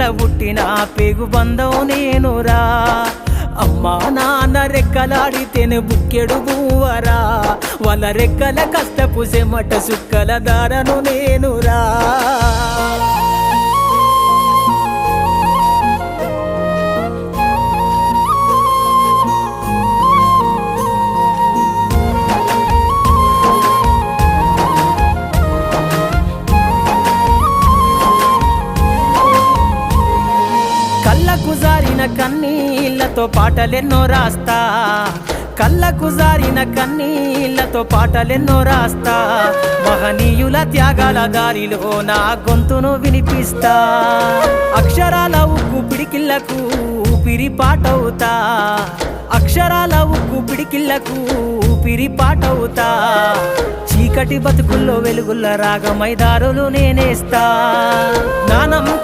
ఇంట్ల పుట్టిన పేగు బంధం నేనురా అమ్మా నాన్న రెక్కలాడితేనే బుక్కెడు బువ్వరా వాళ్ళ రెక్కల కష్టపు సెమట సుక్కల దారను నేనురా కళ్ళకు జారిన కన్నీళ్లతో పాటలెన్నో రాస్తా కళ్ళకు జారిన కన్నీళ్లతో పాటలెన్నో రాస్తా మహనీయుల త్యాగాల దారిలో నా గొంతును వినిపిస్తా అక్షరాల ఉక్కు పిడికిళ్లకు ఊపిరి పాటవుతా అక్షరాల ఉక్కు పిడికిళ్లకు ఊపిరి పాటవుతా చీకటి బతుకుల్లో వెలుగుల్ల రాగమై దారులు నేనేస్తా నానం